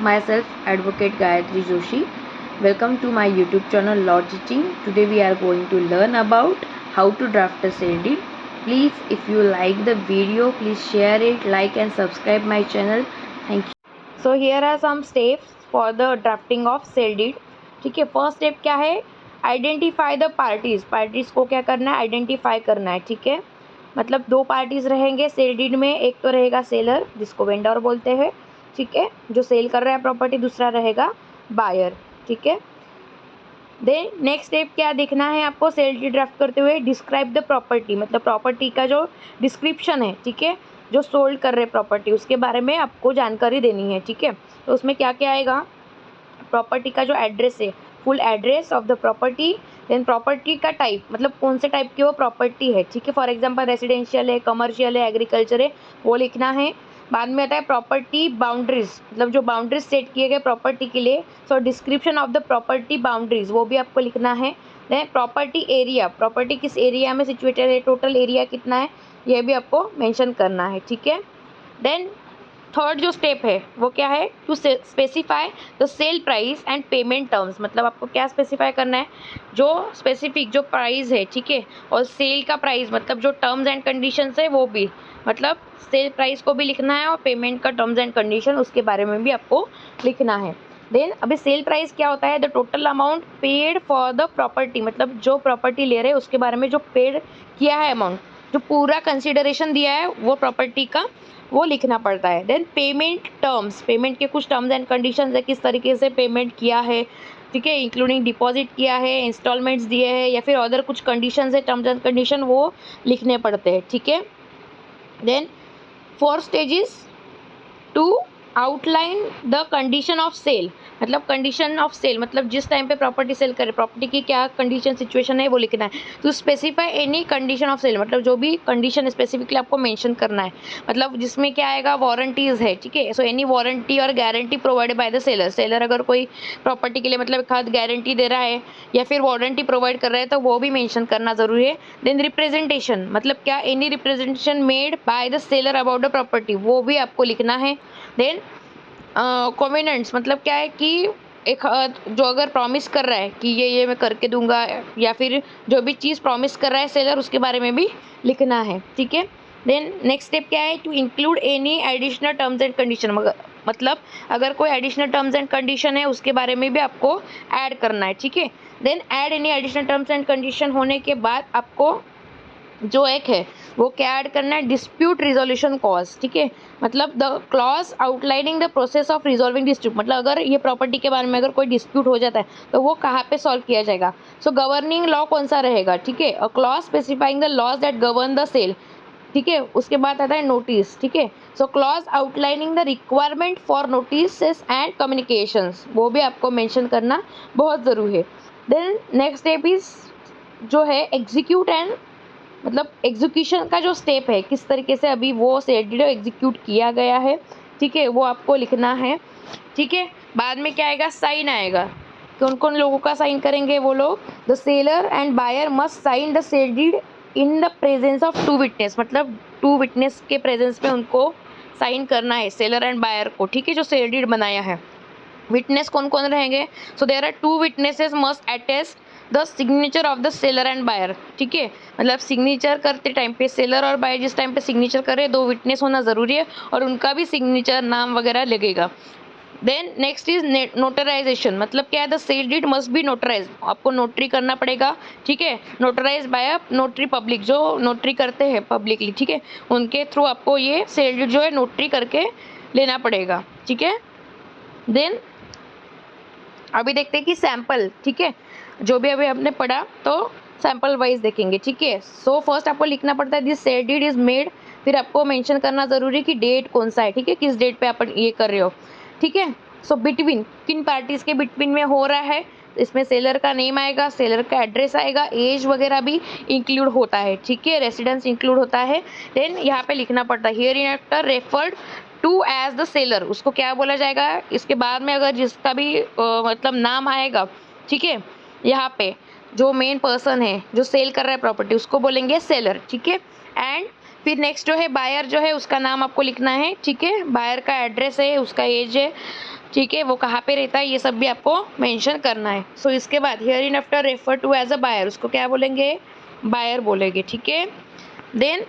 myself Advocate Gayatri Joshi. Welcome to my YouTube channel Law Teaching. Today we are going to learn about how to draft a sale deed. Please, if you like the video, please share it, like and subscribe my channel. Thank you. So here are some steps for the drafting of sale deed. ठीक है, first step क्या है? Identify the parties. Parties को क्या करना है? Identify करना है. ठीक है, मतलब दो पार्टीज रहेंगे सेल डीड में. एक तो रहेगा सेलर जिसको वेंडर बोलते हैं, ठीक है, जो सेल कर रहा है प्रॉपर्टी. दूसरा रहेगा बायर. ठीक है, देन नेक्स्ट स्टेप क्या देखना है आपको सेल डीड ड्राफ्ट करते हुए? डिस्क्राइब द प्रॉपर्टी, मतलब प्रॉपर्टी का जो डिस्क्रिप्शन है, ठीक है, जो सोल्ड कर रहे प्रॉपर्टी उसके बारे में आपको जानकारी देनी है. ठीक है, तो उसमें क्या क्या आएगा? प्रॉपर्टी का जो एड्रेस है, full address of the property. Then property का टाइप, मतलब कौन से टाइप की वो प्रॉपर्टी है. ठीक है, फॉर एग्जांपल रेसिडेंशियल है, कमर्शियल है, एग्रीकल्चर है, वो लिखना है. बाद में आता है प्रॉपर्टी बाउंड्रीज, मतलब जो बाउंड्रीज सेट किए गए प्रॉपर्टी के लिए. So description of the property boundaries वो भी आपको लिखना है. देन प्रॉपर्टी एरिया, प्रॉपर्टी किस एरिया में सिचुएटेड है, टोटल एरिया कितना है, यह भी आपको मेंशन करना है. ठीक है, देन थर्ड जो स्टेप है वो क्या है? To specify the sale price and payment terms. मतलब आपको क्या स्पेसिफाई करना है? जो स्पेसिफिक जो प्राइस है, ठीक है, और सेल का प्राइस, मतलब जो टर्म्स एंड कंडीशंस है वो भी, मतलब सेल प्राइस को भी लिखना है और पेमेंट का टर्म्स एंड कंडीशन उसके बारे में भी आपको लिखना है. देन अभी सेल प्राइस क्या होता है? The total amount paid for the property, मतलब जो प्रॉपर्टी ले रहे हैं उसके बारे में जो पेड किया है अमाउंट, जो पूरा कंसिडरेशन दिया है वो प्रॉपर्टी का, वो लिखना पड़ता है. देन पेमेंट टर्म्स, पेमेंट के कुछ टर्म्स एंड कंडीशंस है, किस तरीके से पेमेंट किया है, ठीक है, इंक्लूडिंग डिपॉजिट किया है, इंस्टॉलमेंट्स दिए हैं या फिर अदर कुछ कंडीशंस है, टर्म्स एंड कंडीशन वो लिखने पड़ते हैं. ठीक है, then fourth stages to outline the condition of sale, मतलब कंडीशन ऑफ सेल, मतलब जिस टाइम पे प्रॉपर्टी सेल करे प्रॉपर्टी की क्या कंडीशन सिचुएशन है वो लिखना है. To specify any condition of sale, मतलब जो भी कंडीशन स्पेसिफिकली आपको मेंशन करना है, मतलब जिसमें क्या आएगा? वारंटीज है. ठीक है, सो एनी वारंटी और guarantee provided by the seller. Seller अगर कोई प्रॉपर्टी के लिए मतलब एक हाथ गारंटी दे रहा है या फिर वारंटी प्रोवाइड कर रहा है तो वो भी मेंशन करना ज़रूरी है. देन रिप्रेजेंटेशन, मतलब क्या? Any representation made by the seller about the property, वो भी आपको लिखना है. देन कॉन्वेनेंट्स, मतलब क्या है कि एक जो अगर प्रॉमिस कर रहा है कि ये मैं करके दूंगा, या फिर जो भी चीज़ प्रॉमिस कर रहा है सेलर उसके बारे में भी लिखना है. ठीक है, देन नेक्स्ट स्टेप क्या है? To include any additional terms and condition, मतलब अगर कोई एडिशनल टर्म्स एंड कंडीशन है उसके बारे में भी आपको ऐड करना है. ठीक है, then add any additional terms and condition होने के बाद आपको जो एक है वो क्या ऐड करना है? Dispute resolution clause. ठीक है, मतलब the clause outlining the process of resolving dispute, मतलब अगर ये प्रॉपर्टी के बारे में अगर कोई डिस्प्यूट हो जाता है तो वो कहाँ पे सॉल्व किया जाएगा. सो गवर्निंग लॉ कौन सा रहेगा? ठीक है, a clause specifying the laws that govern the sale. ठीक है, उसके बाद आता है नोटिस. ठीक है, so clause outlining the requirement for notice and communications, वो भी आपको मेंशन करना बहुत ज़रूरी है. देन नेक्स्ट स्टेप इज जो है एग्जीक्यूट एंड, मतलब एग्जीक्यूशन का जो स्टेप है, किस तरीके से अभी वो सेल डीड एग्जीक्यूट किया गया है. ठीक है, वो आपको लिखना है. ठीक है, बाद में क्या आएगा? साइन आएगा. कौन कौन लोगों का साइन करेंगे? वो लोग the seller and buyer must sign the sale deed in the presence of two witness, मतलब टू विटनेस के प्रेजेंस में उनको साइन करना है सेलर एंड बायर को. ठीक है, जो सेल डीड बनाया है. विटनेस कौन कौन रहेंगे? So there are two witnesses must attest the signature of the seller and buyer. ठीक है, मतलब सिग्नेचर करते टाइम पे सेलर और बायर जिस टाइम पे सिग्नेचर करे, दो विटनेस होना ज़रूरी है और उनका भी सिग्नेचर नाम वगैरह लगेगा. देन नेक्स्ट इज नोटराइजेशन, मतलब क्या है? The sale deed must be notarize, आपको नोटरी करना पड़ेगा. ठीक है, notarize by a notary public, जो नोटरी करते हैं पब्लिकली, ठीक है, उनके थ्रू आपको ये सेल डीड जो है नोटरी करके लेना पड़ेगा. ठीक है, देन अभी देखते हैं कि सैम्पल, ठीक है, जो भी अभी आपने पढ़ा तो सैम्पल वाइज देखेंगे. ठीक है, सो फर्स्ट आपको लिखना पड़ता है this sale deed is made, फिर आपको मेंशन करना ज़रूरी है कि डेट कौन सा है. ठीक है, किस डेट पे आप ये कर रहे हो. ठीक है, सो बिटवीन किन पार्टीज़ के बिटवीन में हो रहा है, इसमें सेलर का नेम आएगा, सेलर का एड्रेस आएगा, एज वगैरह भी इंक्लूड होता है. ठीक है, रेसिडेंस इंक्लूड होता है. देन यहाँ पे लिखना पड़ता है hereinafter referred to as the seller, उसको क्या बोला जाएगा? इसके बाद में अगर जिसका भी मतलब नाम आएगा, ठीक है, यहाँ पे जो मेन पर्सन है जो सेल कर रहा है प्रॉपर्टी उसको बोलेंगे सेलर. ठीक है, एंड फिर नेक्स्ट जो है बायर जो है उसका नाम आपको लिखना है. ठीक है, बायर का एड्रेस है, उसका एज है, ठीक है, वो कहाँ पे रहता है, ये सब भी आपको मेंशन करना है। सो इसके बाद hereinafter refer to as a buyer, उसको क्या बोलेंगे, बायर बोलेंगे। ठीक है, देन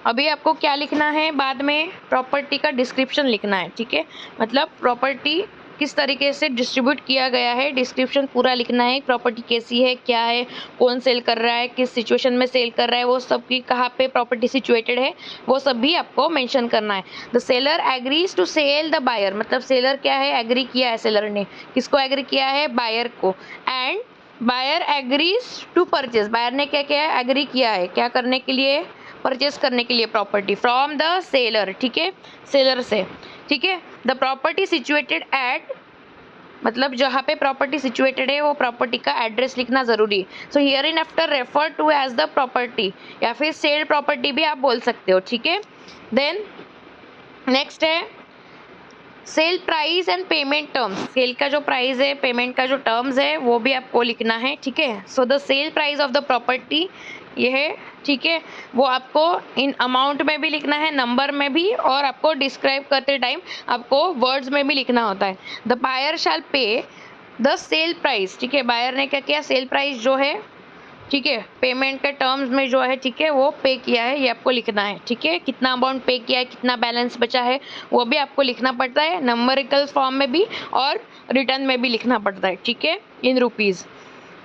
अभी आपको क्या लिखना है, बाद में प्रॉपर्टी का डिस्क्रिप्शन लिखना है। ठीक है, मतलब प्रॉपर्टी किस तरीके से डिस्ट्रीब्यूट किया गया है, डिस्क्रिप्शन पूरा लिखना है। प्रॉपर्टी कैसी है, क्या है, कौन सेल कर रहा है, किस सिचुएशन में सेल कर रहा है, वो सब की कहाँ पे प्रॉपर्टी सिचुएटेड है, वो सब भी आपको मेंशन करना है। The seller agrees to sale the buyer, मतलब सेलर क्या है, एग्री किया है सेलर ने, किसको एग्री किया है, बायर को। And buyer agrees to purchase, buyer ने क्या किया है, एग्री किया है क्या करने के लिए, परचेज करने के लिए प्रॉपर्टी फ्रॉम द सेलर। ठीक है, सेलर से। ठीक है, द प्रॉपर्टी सिचुएटेड एट, मतलब जहाँ पे प्रॉपर्टी सिचुएटेड है वो प्रॉपर्टी का एड्रेस लिखना जरूरी है। So hereinafter refer to as the property, या फिर सेल प्रॉपर्टी भी आप बोल सकते हो। ठीक है, देन नेक्स्ट है sale price and payment terms, sale का जो प्राइस है, पेमेंट का जो टर्म्स है, वो भी आपको लिखना है। ठीक है, so the sale price of the property ये है। ठीक है, वो आपको इन अमाउंट में भी लिखना है, नंबर में भी, और आपको डिस्क्राइब करते टाइम आपको वर्ड्स में भी लिखना होता है। द बायर शैल पे द सेल प्राइस, ठीक है, बायर ने क्या किया, सेल प्राइस जो है, ठीक है, पेमेंट के टर्म्स में जो है, ठीक है, वो पे किया है, ये आपको लिखना है। ठीक है, कितना अमाउंट पे किया है, कितना बैलेंस बचा है, वो भी आपको लिखना पड़ता है, नंबरिकल फॉर्म में भी और रिटर्न में भी लिखना पड़ता है। ठीक है, इन रुपीज़।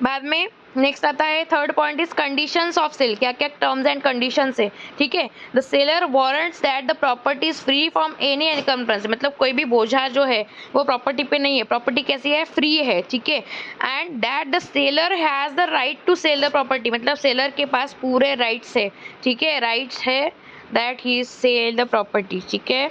बाद में नेक्स्ट आता है third point is conditions of sale, क्या क्या टर्म्स एंड कंडीशंस है। ठीक है, the seller warrants that the property is free from any encumbrance, मतलब कोई भी बोझा जो है वो प्रॉपर्टी पे नहीं है, प्रॉपर्टी कैसी है, फ्री है। ठीक है, and that the seller has the right to sale the property, मतलब सेलर के पास पूरे राइट्स है। ठीक है, राइट्स है that he sale the property. ठीक है,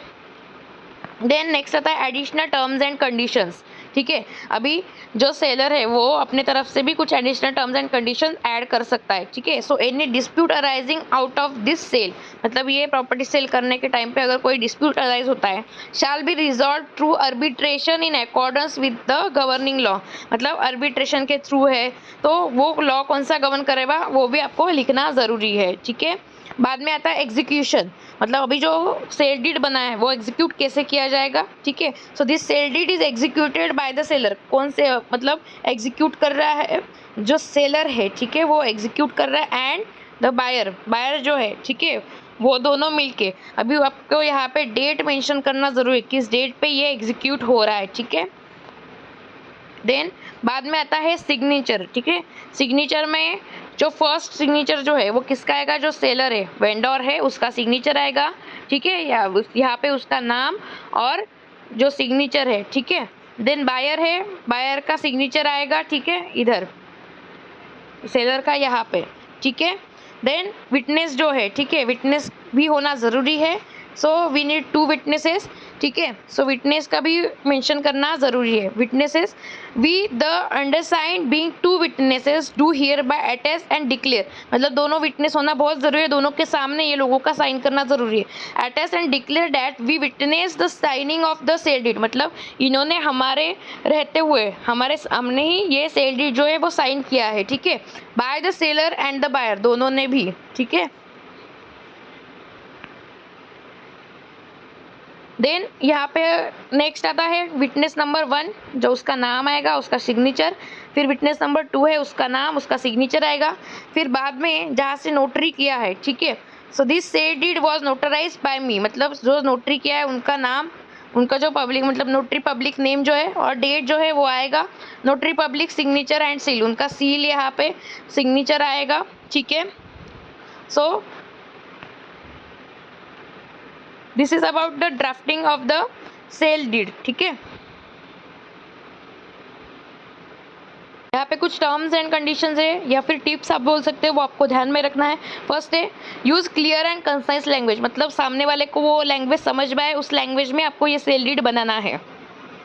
देन नेक्स्ट आता है एडिशनल टर्म्स एंड कंडीशंस। ठीक है, अभी जो सेलर है वो अपने तरफ से भी कुछ additional terms and condition add कर सकता है। ठीक है, so any dispute arising out of this sale, मतलब ये प्रॉपर्टी सेल करने के टाइम पे अगर कोई डिस्प्यूट अराइज होता है, shall be resolved through arbitration in accordance with the governing law, मतलब अर्बिट्रेशन के थ्रू है, तो वो लॉ कौन सा गवर्न करेगा वो भी आपको लिखना ज़रूरी है। ठीक है, बाद में आता है एग्जीक्यूशन, मतलब अभी जो सेल डीड बना है वो एग्जीक्यूट कैसे किया जाएगा। ठीक है, so this sale deed is executed by the seller, कौन से मतलब एग्जीक्यूट कर रहा है, जो सेलर है। ठीक है, वो एग्जीक्यूट कर रहा है, एंड द बायर, बायर जो है, ठीक है, वो दोनों मिलके। अभी आपको यहाँ पे डेट मेंशन करना जरूरी है, किस डेट पे ये एग्जीक्यूट हो रहा है। ठीक है, देन बाद में आता है सिग्नेचर। ठीक है, सिग्नेचर में जो फर्स्ट सिग्नेचर जो है वो किसका आएगा, जो सेलर है, वेंडर है, उसका सिग्नेचर आएगा। ठीक है, यहाँ पे उसका नाम और जो सिग्नेचर है। ठीक है, देन बायर है, बायर का सिग्नेचर आएगा। ठीक है, इधर सेलर का यहाँ पे। ठीक है, देन विटनेस जो है, ठीक है, विटनेस भी होना ज़रूरी है। So we need 2 witnesses. ठीक है, सो विटनेस का भी मेंशन करना ज़रूरी है। Witnesses we the undersigned being 2 witnesses do hereby attest and declare, मतलब दोनों विटनेस होना बहुत ज़रूरी है, दोनों के सामने ये लोगों का साइन करना ज़रूरी है। Attest and declare that we witness the signing of the sale deed, मतलब इन्होंने हमारे रहते हुए हमारे सामने ही ये सेल डीड जो है वो साइन किया है। ठीक है, by the seller and the buyer, दोनों ने भी। ठीक है, देन यहाँ पे नेक्स्ट आता है विटनेस नंबर 1, जो उसका नाम आएगा, उसका सिग्नेचर। फिर विटनेस नंबर 2 है, उसका नाम, उसका सिग्नेचर आएगा। फिर बाद में जहाँ से नोटरी किया है, ठीक है, so this sale deed was notarized by me, मतलब जो नोटरी किया है उनका नाम, उनका जो पब्लिक मतलब नोटरी पब्लिक नेम जो है, और डेट जो है वो आएगा। Notary public signature and seal, उनका सील यहाँ पे सिग्नेचर आएगा। ठीक है, so this is about the drafting of the sale deed. ठीक है, यहाँ पे कुछ टर्म्स एंड कंडीशंस है या फिर टिप्स आप बोल सकते हो, वो आपको ध्यान में रखना है। फर्स्ट है use clear and concise language, मतलब सामने वाले को वो लैंग्वेज समझ में आए, उस लैंग्वेज में आपको ये सेल डीड बनाना है।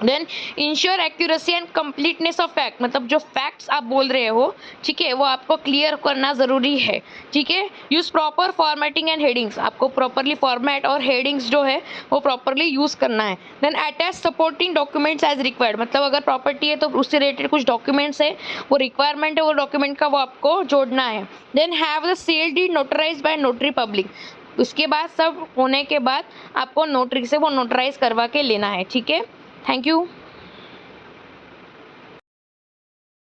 Then ensure accuracy and completeness of fact, मतलब जो फैक्ट्स आप बोल रहे हो, ठीक है, वो आपको क्लियर करना ज़रूरी है। ठीक है, use proper formatting and headings, आपको प्रॉपरली फॉर्मेट और हेडिंग्स जो है वो प्रॉपरली यूज़ करना है। Then attach supporting documents as required, मतलब अगर प्रॉपर्टी है तो उससे रिलेटेड कुछ डॉक्यूमेंट्स है, वो रिक्वायरमेंट है वो डॉक्यूमेंट का, वो आपको जोड़ना है। Then have the sale deed notarized by notary public, उसके बाद सब होने के बाद आपको नोटरी से वो नोटराइज करवा के लेना है, ठीक है। Thank you.